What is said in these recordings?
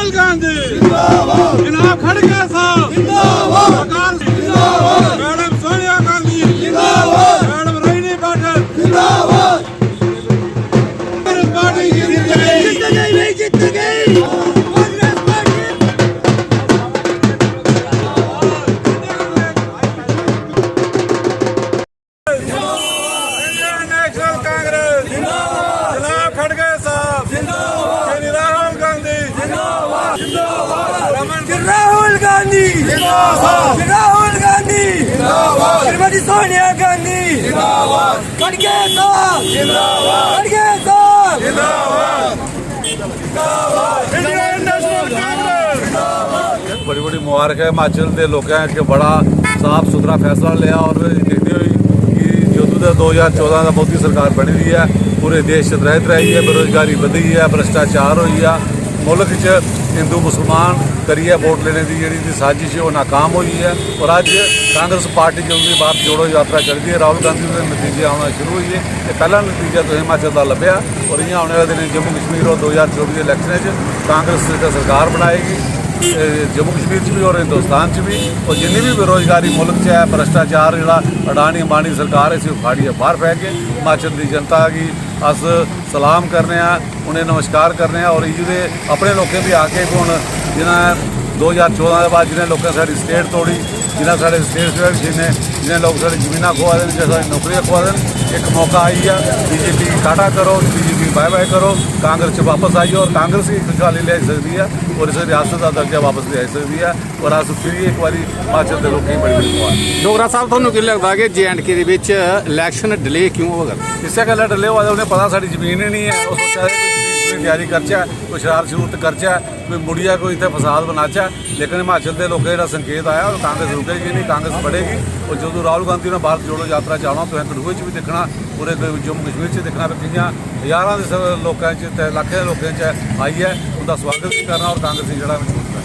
राहुल गांधी जिंदाबाद, जनाब खड़गे साहब जिंदाबाद, मैडम सोनिया गांधी जिंदाबाद, मैडम रोहिणी पाठक जिंदाबाद। पार्टी जीत गई, जीत गई। राहुल गांधी जिंदाबाद, राहुल गांधी जिंदाबाद, श्रीमती सोनिया गांधी जिंदाबाद, खड़गे साहब जिंदाबाद, खड़गे साहब जिंदाबाद, इंडियन नेशनल कांग्रेस। बड़ी बड़ी मुबारक है हिमाचल के लोगों के बड़ा साफ सुथरा फैसला लिया और देखते हुए कि जो 2014 का मोदी सरकार बनी हुई है पूरे देश रहत रही है, बेरोजगारी बढ़ी है, भ्रष्टाचार हुई है, मुल्क च हिंदू मुसलमान करिए वोट लेने की जी साजिश है वो नाकाम हुई है। और अज कांग्रेस पार्टी जो भारत जोड़ो यात्रा चलती है, राहुल गांधी के नतीजे आना शुरू हुई है। ये पहला नतीजा तो हिमाचल का लभ्या और इं आने वाले दिन जम्मू कश्मीर और 2024 के इलैक्शन कांग्रेस सरकार बनाएगी, जम्मू कश्मीर भी और हिंदुस्तान भी। और जिन्नी भी बेरोजगारी मुल्क च है, भ्रष्टाचार जो अडानी अंबानी सरकार इसी उखाड़ी है बाहर फैक के हिमाचल की जनता की अस सलाम करने, उन्हें नमस्कार करने और ये अपने लोगों भी आके हूँ जिन्हें 2014 के बाद जिन्हें लोगों साड़ी स्टेट तोड़ी, जिन्हें साढ़े स्टेट जिन्हें लोग साड़ी जमीन खुआ दें, जिन्हें साड़ी नौकरियां खुआ दें, एक मौका आई है बीजेपी टाटा करो, बीजेपी बाय बाय करो, कांग्रेस वापस आई और कांग्रेस की खुशहाली ले सकती है और इस रियासत का दर्जा वापस ले सकती है। और अस फिर एक बार हिमाचल के लोगों की बड़ी बड़ी मुबारक। डोगरा साहब थानू की लगता है कि JNK इलैक्शन डिले क्यों होगा? इससे गल डिले हुआ उन्हें पता साड़ी जमीन ही नहीं है, वो सोचा कोई तैयारी करचा, कोई शरारत शरूरत करचा, कोई मुड़िया कोई इतने फसाद बनाचा। लेकिन हिमाचल के लोगों का संकेत आया और कांग्रेस रुकेगी नहीं, कांग्रेस बढ़ेगी। और जो राहुल गांधी ने भारत जोड़ो यात्रा चाहना तो कठुए भी देखना, पूरे जम्मू कश्मीर से देखना कि हज़ारों के लोगों लाखे लोगों आई है, उनका स्वागत भी करना और कांग्रेस की जड़ा मजबूत करना।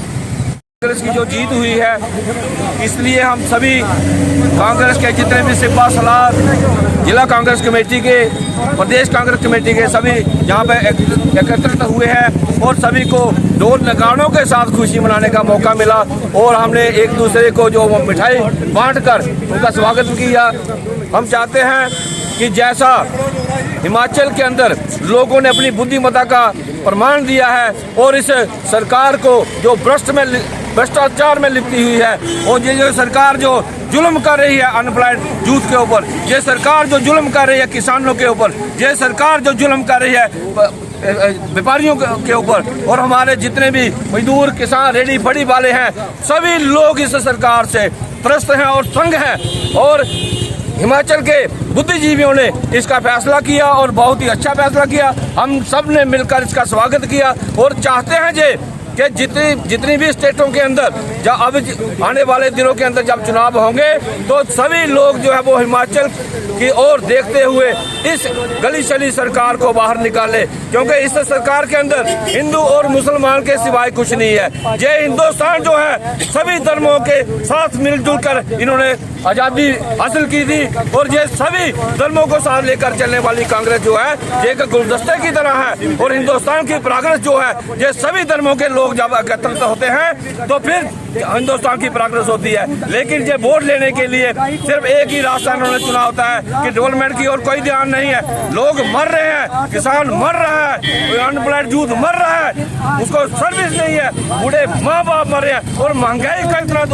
कांग्रेस की जो जीत हुई है इसलिए हम सभी कांग्रेस के जितने भी सिपा सलार, जिला कांग्रेस कमेटी के, प्रदेश कांग्रेस कमेटी के सभी यहाँ पे एकत्रित हुए हैं और सभी को ढोल नगाड़ों के साथ खुशी मनाने का मौका मिला और हमने एक दूसरे को जो मिठाई बांटकर उनका स्वागत किया। हम चाहते हैं कि जैसा हिमाचल के अंदर लोगों ने अपनी बुद्धिमत्ता का प्रमाण दिया है और इस सरकार को जो भ्रष्टाचार में लिपटी हुई है और ये जो सरकार जो जुल्म कर रही है अनएम्प्लॉयड यूथ के ऊपर, ये सरकार जो जुल्म कर रही है किसानों के ऊपर, ये सरकार जो जुल्म कर रही है व्यापारियों के ऊपर और हमारे जितने भी मजदूर किसान रेडी फड़ी वाले हैं, सभी लोग इस सरकार से त्रस्त हैं और तंग हैं। और हिमाचल के बुद्धिजीवियों ने इसका फैसला किया और बहुत ही अच्छा फैसला किया। हम सब ने मिलकर इसका स्वागत किया और चाहते हैं कि जितनी भी स्टेटों के अंदर जब अब आने वाले दिनों के अंदर जब चुनाव होंगे तो सभी लोग जो है वो हिमाचल की ओर देखते हुए इस गली शली सरकार को बाहर निकाले, क्योंकि इस सरकार के अंदर हिंदू और मुसलमान के सिवाय कुछ नहीं है। ये हिंदुस्तान जो है सभी धर्मों के साथ मिलजुल कर इन्होंने आज़ादी हासिल की थी और ये सभी धर्मों को साथ लेकर चलने वाली कांग्रेस जो है ये एक गुलदस्ते की तरह है और हिंदुस्तान की प्रोग्रेस जो है ये सभी धर्मों के लोग जब एकत्रित होते हैं तो फिर हिंदुस्तान की प्रोग्रेस होती है। लेकिन ये वोट लेने के लिए सिर्फ एक ही रास्ता इन्होंने चुना होता है कि डेवलपमेंट की और कोई ध्यान नहीं है। लोग मर रहे हैं, किसान मर रहा है, अनएम्प्लॉयड यूथ मर रहा है, उसको सर्विस नहीं है, बूढ़े माँ बाप मर रहे हैं और महंगाई का इतना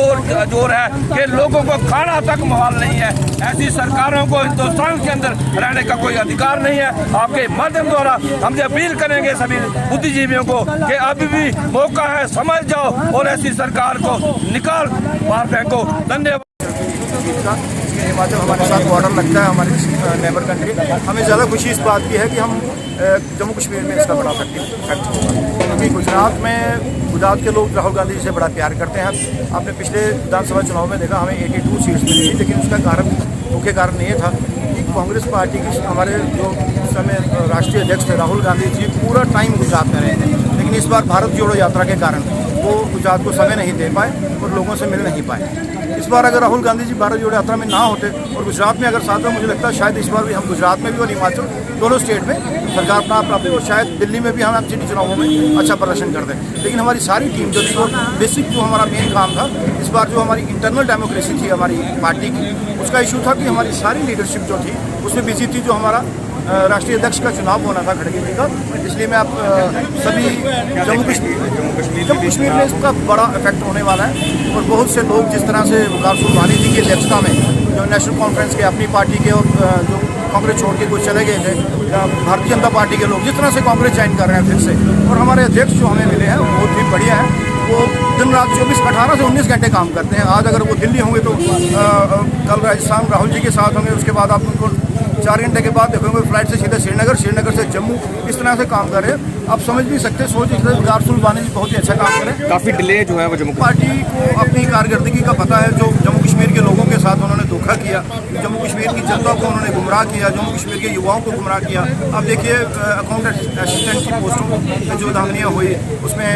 जोर है कि लोगों को खाना तक मुहाल नहीं है। ऐसी सरकारों को हिंदुस्तान के अंदर रहने का कोई अधिकार नहीं है। आपके माध्यम द्वारा हम अपील करेंगे सभी बुद्धिजीवियों को कि अभी भी मौका है, समझ जाओ और ऐसी सरकार को निकाल बाहर फेंको। धन्यवाद। हिमाचल हमारे साथ बॉर्डर लगता है, हमारी नेबर कंट्री। हमें ज़्यादा खुशी इस बात की है कि हम जम्मू कश्मीर में इसका बड़ा फैक्ट होगा, क्योंकि गुजरात के लोग राहुल गांधी जी से बड़ा प्यार करते हैं। आपने पिछले विधानसभा चुनाव में देखा हमें 82 सीट्स मिली थी, लेकिन उसका कारण मुख्य कारण ये था कि कांग्रेस पार्टी की हमारे जो उस समय राष्ट्रीय अध्यक्ष थे राहुल गांधी जी पूरा टाइम गुजरात में रहे थे। लेकिन इस बार भारत जोड़ो यात्रा के कारण वो गुजरात को समय नहीं दे पाए और लोगों से मिल नहीं पाए। इस बार अगर राहुल गांधी जी भारत जोड़ो यात्रा में ना होते और गुजरात में अगर साथ में, मुझे लगता है शायद इस बार भी हम गुजरात में भी और हिमाचल दोनों स्टेट में सरकार प्राप्त और शायद दिल्ली में भी हम एमसीडी चुनावों में अच्छा प्रदर्शन कर दें। लेकिन हमारी सारी टीम जो थी वो बेसिक जो हमारा मेन काम था इस बार, जो हमारी इंटरनल डेमोक्रेसी थी हमारी पार्टी की, उसका इशू था कि हमारी सारी लीडरशिप जो थी उसमें बिजी थी। जो हमारा राष्ट्रीय अध्यक्ष का चुनाव होना था खड़गे जी का, इसलिए मैं आप सभी जम्मू कश्मीर में इसका बड़ा इफेक्ट होने वाला है। और बहुत से लोग जिस तरह से वकार सुल्तानी जी की अध्यक्षता में जो नेशनल कॉन्फ्रेंस के अपनी पार्टी के और जो कांग्रेस छोड़ के कुछ चले गए थे, भारतीय जनता पार्टी के लोग जिस तरह से कांग्रेस ज्वाइन कर रहे हैं फिर से, और हमारे अध्यक्ष जो हमें मिले हैं वो बहुत ही बढ़िया है। वो दिन रात 18 से 19 घंटे काम करते हैं। आज अगर वो दिल्ली होंगे तो कल राजस्थान राहुल जी के साथ होंगे, उसके बाद आप उनको 4 घंटे के बाद देखोगे फ्लाइट से सीधे श्रीनगर, श्रीनगर से जम्मू, इस तरह से काम कर रहे हैं। आप समझ नहीं सकते, सोच वकार सुल्तानी जी बहुत ही अच्छा काम करें। काफ़ी डिले जो है वो जम्मू पार्टी को अपनी कारकर्दगी का पता है। जो जम्मू कश्मीर के लोगों के साथ उन्होंने धोखा किया, जम्मू कश्मीर की जनता को उन्होंने गुमराह किया, जम्मू कश्मीर के युवाओं को गुमराह किया। अब देखिए अकाउंट असिस्टेंट की पोस्टों में जो धांधलियाँ हुई, उसमें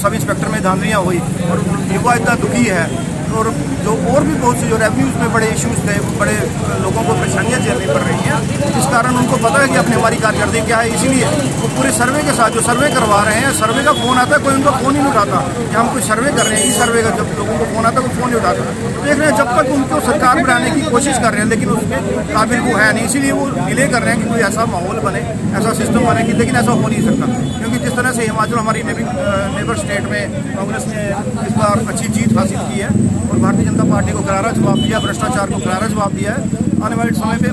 सब इंस्पेक्टर में धांधलियाँ हुई और युवा इतना दुखी है। और जो और भी बहुत से जो रेवेन्यूज में बड़े इश्यूज थे, बड़े लोगों को परेशानियाँ झेलनी पड़ रही हैं, इस कारण उनको पता है कि अपनी हमारी कारकर्दगी क्या है। इसीलिए वो पूरे सर्वे के साथ जो सर्वे करवा रहे हैं, सर्वे का फ़ोन आता है, कोई उनका फ़ोन ही नहीं उठाता कि हम कोई सर्वे कर रहे हैं। इस सर्वे का जब लोगों को फ़ोन आता है वो फ़ोन नहीं उठाता। देख रहे हैं जब तक उनको सरकार बनाने की कोशिश कर रहे हैं, लेकिन उसके काबिल वो है नहीं, इसीलिए वो डिले कर रहे हैं कि कोई ऐसा माहौल बने, ऐसा सिस्टम बने कि, लेकिन ऐसा हो नहीं सकता। क्योंकि जिस तरह से हिमाचल हमारी नेबर स्टेट में कांग्रेस ने इस बार अच्छी जीत हासिल की है और भारतीय जनता पार्टी को करारा जवाब दिया, भ्रष्टाचार को करारा जवाब दिया है। आने वाले समय में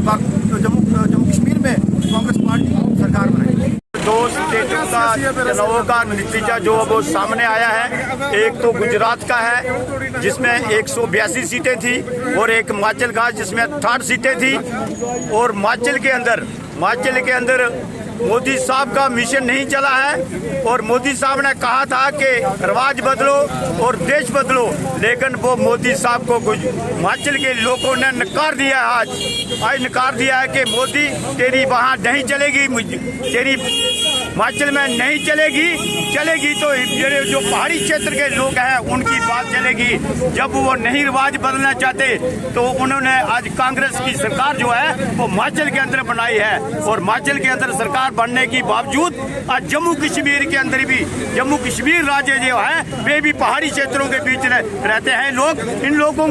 जम्मू कश्मीर में कांग्रेस पार्टी सरकार बनाएगी। 2 स्टेटों का चुनावों का नतीजा जो वो सामने आया है, एक तो गुजरात का है जिसमें 182 सीटें थी और एक हिमाचल का जिसमें 68 सीटें थी। और हिमाचल के अंदर मोदी साहब का मिशन नहीं चला है और मोदी साहब ने कहा था कि रिवाज बदलो और देश बदलो, लेकिन वो मोदी साहब को हिमाचल के लोगों ने नकार दिया है। आज नकार दिया है कि मोदी तेरी वहाँ नहीं चलेगी, तेरी हिमाचल में नहीं चलेगी तो ये जो पहाड़ी क्षेत्र के लोग हैं उनकी बात चलेगी। जब वो नहीं रिवाज बदलना चाहते तो उन्होंने आज कांग्रेस की सरकार जो है वो हिमाचल के अंदर बनाई है और हिमाचल के अंदर सरकार बनने के बावजूद आज जम्मू कश्मीर के अंदर भी, जम्मू कश्मीर राज्य जो है वे भी पहाड़ी क्षेत्रों के बीच रहते हैं लोग। इन लोगों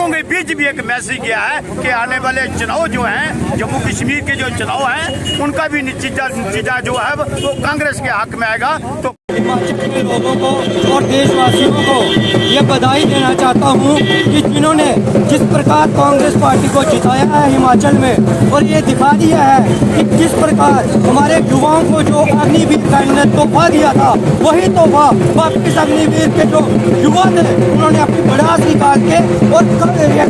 के बीच भी एक मैसेज गया है कि आने वाले चुनाव जो हैं, जम्मू कश्मीर के जो चुनाव हैं उनका भी नतीजा जो है वो कांग्रेस के हक में आएगा। तो हिमाचल के लोगों को और देशवासियों को ये बधाई देना चाहता हूँ कि जिन्होंने जिस प्रकार कांग्रेस पार्टी को जिताया है हिमाचल में, और ये दिखा दिया है कि किस प्रकार हमारे युवाओं को जो अग्निवीर का तोहफा दिया था, वही तोहफा वापिस अग्निवीर के जो युवा थे उन्होंने अपनी भड़ास निकाल के और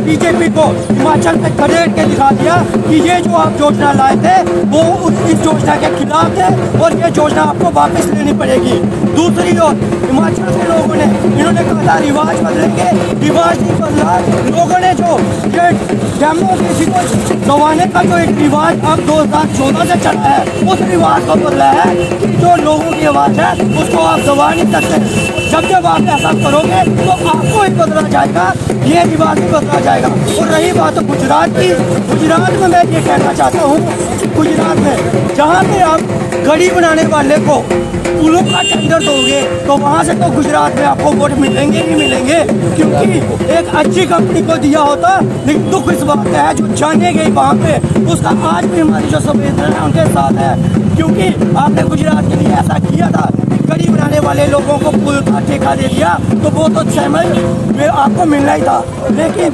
बीजेपी को हिमाचल में खदेड़ के दिखा दिया कि ये जो आप योजना लाए थे वो इस योजना के खिलाफ थे और ये योजना आपको वापस लेनी पड़ेगी। दूसरी ओर हिमाचल के लोगों ने इन्होंने कहा था रिवाज बदलेंगे, रिवाज नहीं बदला। लोगों ने जो ये डेमोक्रेसी को दबाने का जो एक रिवाज अब 2014 से चला है, उस रिवाज को बदला है कि जो लोगों की आवाज़ है उसको आप दबा नहीं सकते। जब आप ऐसा करोगे तो आपको ही बदला जाएगा, ये रिवाज भी बदला जाएगा। और रही बात गुजरात की, गुजरात में मैं ये कहना चाहता हूँ, गुजरात में जहाँ पे आप गड़ी बनाने वाले को पुलों का टेंडर दोगे तो वहाँ से तो गुजरात में आपको वोट मिलेंगे ही मिलेंगे, क्योंकि एक अच्छी कंपनी को दिया होता। लेकिन दुख इस बात का है जो जाने गई वहाँ पे, उसका आज भी हमारी जो संवेदना है उनके साथ है, क्योंकि आपने गुजरात के लिए ऐसा किया था, गड़ी बनाने वाले लोगों को पुल का ठेका दे दिया तो वो तो सहमत में आपको मिलना ही था। लेकिन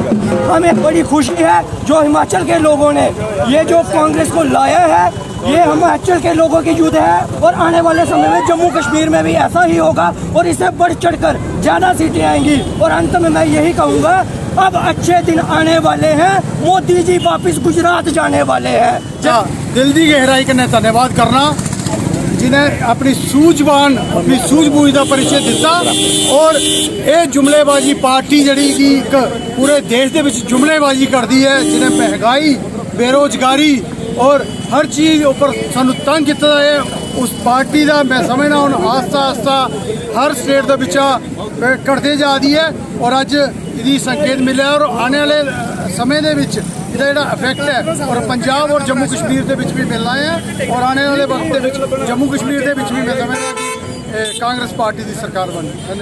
हमें बड़ी खुशी है जो हिमाचल के लोगों ने ये जो कांग्रेस को लाया है, ये हिमाचल के लोगों की युद्ध है और आने वाले समय में जम्मू कश्मीर में भी ऐसा ही होगा और इससे बढ़ चढ़कर ज़्यादा सीटें आएंगी। और अंत में मैं यही कहूँगा, अब अच्छे दिन आने वाले हैं, मोदी जी वापस गुजरात जाने वाले हैं। दिल की गहराई का धन्यवाद करना जिन्हें अपनी सूझबूझ अपनी सूझबूझ का परिचय दिता। और ये जुमलेबाजी पार्टी जड़ी की पूरे देश के जुमलेबाजी करती है, जिन्हें महंगाई, बेरोजगारी और हर चीज़ ऊपर सानू तंग किया है। उस पार्टी का मैं समझना हूँ आस्ता आस्ता हर स्टेट के विच घटते जा रही है और अज इसकी संकेत मिले और आने वाले समय के विच इसका जोड़ा इफेक्ट है और पंजाब और जम्मू कश्मीर के विच भी मिलना है और आने वाले वक्त के विच जम्मू कश्मीर के विच भी मैं समझना कि कांग्रेस पार्टी की सरकार बने। धन्यवाद।